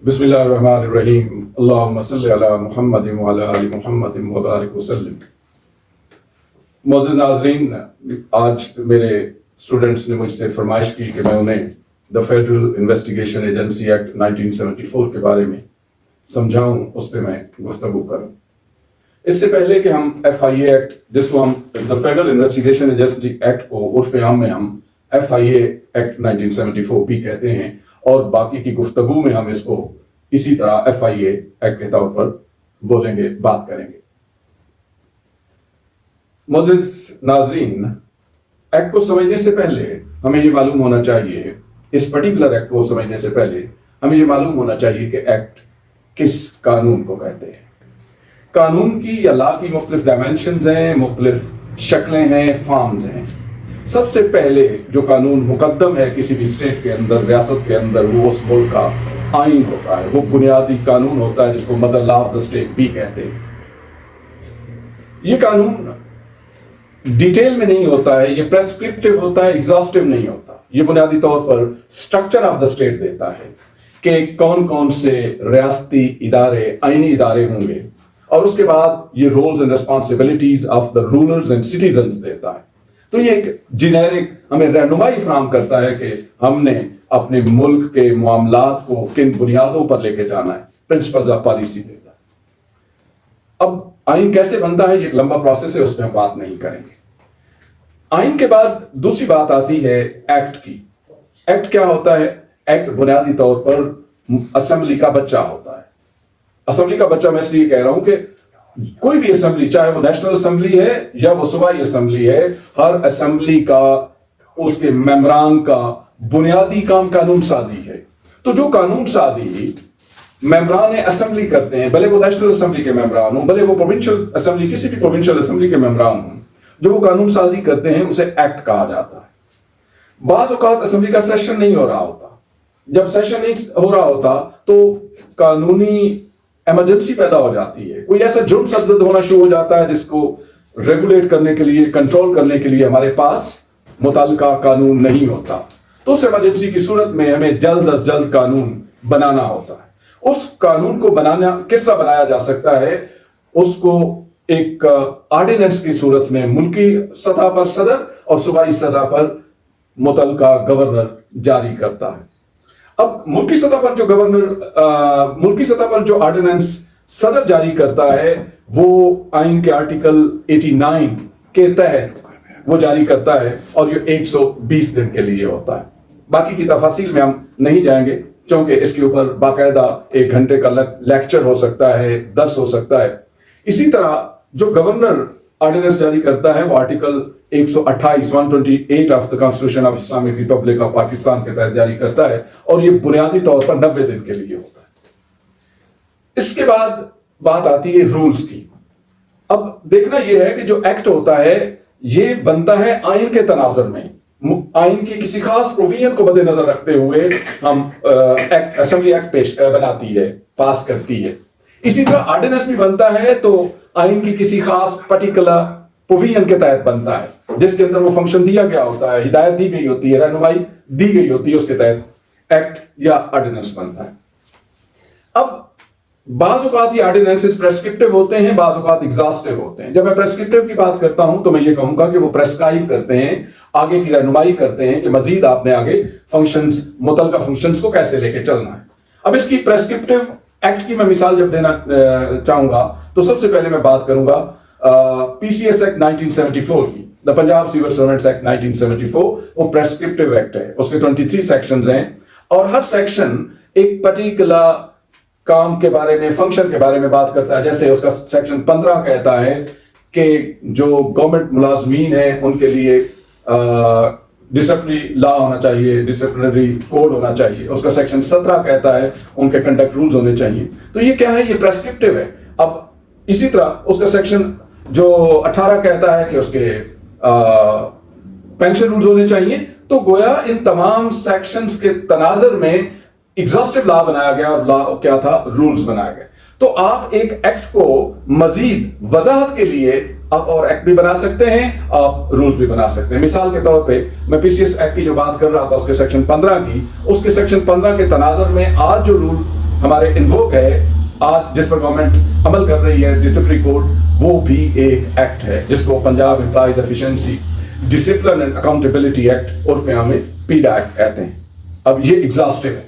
بسم اللہ الرحمن الرحیم اللہم صلی علی محمد وعلی آل محمد وبارک وسلم۔ معزز ناظرین، آج میرے اسٹوڈنٹس نے مجھ سے فرمائش کی کہ میں انہیں the federal investigation agency act 1974 کے بارے میں سمجھاؤں، اس پہ میں گفتگو کروں۔ اس سے پہلے کہ ہم FIA ایکٹ، جس کو ہم the federal investigation agency act کو عرف عام میں ہم FIA ایکٹ 1974 بھی کہتے ہیں، اور باقی کی گفتگو میں ہم اس کو اسی طرح FIA ایکٹ کے طور پر بولیں گے، بات کریں گے۔ معزز ناظرین، ایکٹ کو سمجھنے سے پہلے ہمیں یہ معلوم ہونا چاہیے، اس پرٹیکولر ایکٹ کو سمجھنے سے پہلے ہمیں یہ معلوم ہونا چاہیے کہ ایکٹ کس قانون کو کہتے ہیں۔ قانون کی یا لا کی مختلف ڈائمینشنز ہیں، مختلف شکلیں ہیں، فارمز ہیں۔ سب سے پہلے جو قانون مقدم ہے کسی بھی اسٹیٹ کے اندر، ریاست کے اندر، وہ اس ملک کا آئین ہوتا ہے، وہ بنیادی قانون ہوتا ہے، جس کو mother law of the state بھی کہتے ہیں۔ یہ قانون ڈیٹیل میں نہیں ہوتا ہے، یہ پریسکرپٹیو ہوتا ہے، ایگزاسٹیو نہیں ہوتا۔ یہ بنیادی طور پر اسٹرکچر آف دا اسٹیٹ دیتا ہے کہ کون کون سے ریاستی ادارے، آئینی ادارے ہوں گے، اور اس کے بعد یہ rules and responsibilities of the rulers and citizens دیتا ہے۔ تو یہ ایک جنیرک ہمیں رہنمائی فراہم کرتا ہے کہ ہم نے اپنے ملک کے معاملات کو کن بنیادوں پر لے کے جانا ہے، پرنسپلز آف پالیسی دیتا ہے۔ اب آئین کیسے بنتا ہے، یہ ایک لمبا پروسیس ہے، اس پہ ہم بات نہیں کریں گے۔ آئین کے بعد دوسری بات آتی ہے ایکٹ کی۔ ایکٹ کیا ہوتا ہے؟ ایکٹ بنیادی طور پر اسمبلی کا بچہ ہوتا ہے۔ اسمبلی کا بچہ میں اس لیے کہہ رہا ہوں کہ کوئی بھی اسمبلی، چاہے وہ نیشنل اسمبلی ہے یا وہ صوبائی اسمبلی ہے، ہر اسمبلی کا، اس کے ممبران کا بنیادی کام قانون سازی ہے۔ تو جو قانون سازی ممبران اسمبلی کرتے ہیں، بھلے وہ نیشنل اسمبلی کے ممبران ہوں، بھلے وہ پروونشل اسمبلی، کسی بھی پروونشل اسمبلی کے ممبران ہوں، جو وہ قانون سازی کرتے ہیں اسے ایکٹ کہا جاتا ہے۔ بعض اوقات اسمبلی کا سیشن نہیں ہو رہا ہوتا۔ جب سیشن نہیں ہو رہا ہوتا تو قانونی ایمرجنسی پیدا ہو جاتی ہے، کوئی ایسا جرم سرزد ہونا شروع ہو جاتا ہے جس کو ریگولیٹ کرنے کے لیے، کنٹرول کرنے کے لیے ہمارے پاس متعلقہ قانون نہیں ہوتا۔ تو اس ایمرجنسی کی صورت میں ہمیں جلد از جلد قانون بنانا ہوتا ہے۔ اس قانون کو بنانا کس طرح بنایا جا سکتا ہے؟ اس کو ایک آرڈیننس کی صورت میں ملکی سطح پر صدر اور صوبائی سطح پر متعلقہ گورنر جاری کرتا ہے۔ اب ملکی سطح پر جو آرڈیننس صدر جاری کرتا ہے، وہ آئین کے آرٹیکل 89 کے تحت وہ جاری کرتا ہے، اور یہ 120 دن کے لیے ہوتا ہے۔ باقی کی تفاصیل میں ہم نہیں جائیں گے، چونکہ اس کے اوپر باقاعدہ 1 گھنٹے کا لیکچر ہو سکتا ہے، درس ہو سکتا ہے۔ اسی طرح جو گورنر آرڈیننس جاری کرتا ہے، وہ article 128 of the constitution of Islamic republic of Pakistan کے تحت جاری کرتا ہے، اور یہ بنیادی طور پر 90 دن کے لیے ہوتا ہے۔ اس کے بعد بات آتی ہے رولز کی۔ اب دیکھنا یہ ہے کہ جو ایکٹ ہوتا ہے یہ بنتا ہے آئین کے تناظر میں، آئین کی کسی خاص پروویژن کو مد نظر رکھتے ہوئے ہم اسمبلی ایکٹ بناتی ہے، پاس کرتی ہے۔ اسی طرح آرڈیننس بھی بنتا ہے تو آئین کی کسی خاص پرٹیکولر پروویژن کے تحت بنتا ہے، جس کے اندر وہ فنکشن دیا گیا ہوتا ہے، ہدایت دی گئی ہوتی ہے، رہنمائی دی گئی ہوتی ہے، اس کے تحت ایکٹ یا آرڈیننس بنتا ہے۔ اب بعض اوقات یہ آرڈیننسز پریسکرپٹیو ہوتے ہیں، بعض اوقات ایگزاسٹیو ہوتے ہیں۔ جب میں پریسکرپٹیو کی بات کرتا ہوں تو میں یہ کہوں گا کہ وہ پریسکرائب کرتے ہیں، آگے کی رہنمائی کرتے ہیں کہ مزید آپ نے آگے فنکشنز، متعلقہ فنکشنز کو کیسے لے کے چلنا ہے۔ اب اس کی پریسکرپٹیو ایکٹ کی میں مثال جب دینا چاہوں گا تو سب سے پہلے میں بات کروں گا PCS ایکٹ 1974 کی، دا پنجاب سیول سروینٹس ایکٹ 1974۔ وہ پریسکرپٹیو ایکٹ ہے، اس کے 23 سیکشنز ہیں، اور ہر سیکشن ایک پرٹیکولر کام کے بارے میں، فنکشن کے بارے میں بات کرتا ہے۔ جیسے اس کا سیکشن 15 کہتا ہے کہ جو گورنمنٹ ملازمین ہیں ان کے لیے ڈسپلنری لا ہونا چاہیے، ڈسپلنری کوڈ ہونا چاہیے۔ اس کا سیکشن 17 کہتا ہے ان کے کنڈکٹ رولز ہونے چاہیے۔ تو یہ کیا ہے؟ یہ پریسکرپٹیو ہے۔ اب اسی طرح اس کا سیکشن جو 18 کہتا ہے کہ اس کے پینشن رولز ہونے چاہیے۔ تو گویا ان تمام سیکشنز کے تناظر میں ایگزاسٹیو لا بنایا گیا، اور لا کیا تھا؟ رولز بنائے گئے۔ تو آپ ایک ایکٹ کو مزید وضاحت کے لیے آپ اور ایکٹ بھی بنا سکتے ہیں، آپ رول بھی بنا سکتے ہیں۔ مثال کے طور پہ میں PCS ایکٹ کی جو بات کر رہا تھا، اس کے سیکشن 15 کی، اس کے سیکشن 15 کے تناظر میں آج جو رول ہمارے انووک ہے آج جس پر گورنمنٹ عمل کر رہی ہے ڈسپلنری کوڈ، وہ بھی ایک ایکٹ ہے جس کو Punjab employees efficiency discipline and accountability act عرف عام میں پیڈا ایکٹ کہتے ہیں. اب یہ ایگزاسٹو ہے.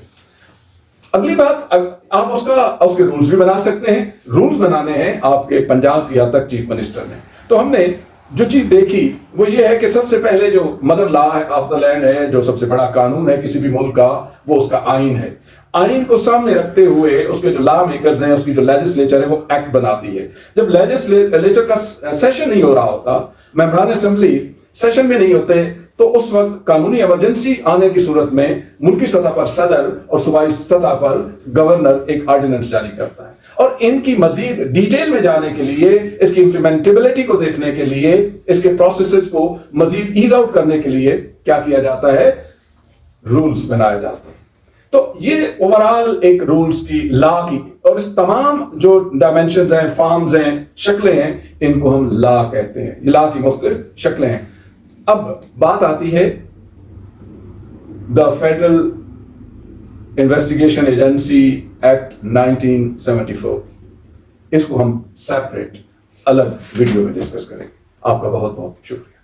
اگلی بات، آپ اس کے رولز بھی بنا سکتے ہیں. رولز بنانے ہیں آپ کے پنجاب کی حد تک چیف منسٹر نے. تو ہم نے جو چیز دیکھی وہ یہ ہے کہ سب سے پہلے جو mother law of the land ہے، جو سب سے بڑا قانون ہے کسی بھی ملک کا، وہ اس کا آئین ہے. آئین کو سامنے رکھتے ہوئے اس کے جو لا میکرز ہیں، اس کی جو لیجسلیچر ہے، وہ ایکٹ بناتی ہے. جب لیجسلیچر کا سیشن نہیں ہو رہا ہوتا، ممبران اسمبلی سیشن میں نہیں ہوتے، تو اس وقت قانونی ایمرجنسی آنے کی صورت میں ملکی سطح پر صدر اور صوبائی سطح پر گورنر ایک آرڈیننس جاری کرتا ہے. اور ان کی مزید ڈیٹیل میں جانے کے لیے، اس کی امپلیمنٹیبلٹی کو دیکھنے کے لیے، اس کے پروسیسز کو مزید ایز آؤٹ کرنے کے لیے کیا کیا جاتا ہے؟ رولز بنائے جاتے ہیں. تو یہ اوورال ایک رولز کی، لا کی، اور اس تمام جو ڈائمینشنز ہیں، فارمز ہیں، شکلیں ہیں، ان کو ہم لا کہتے ہیں. یہ لا کی مختلف شکلیں ہیں. اب بات آتی ہے the federal investigation agency act 1974. اس کو ہم سیپریٹ الگ ویڈیو میں ڈسکس کریں گے. آپ کا بہت بہت شکریہ.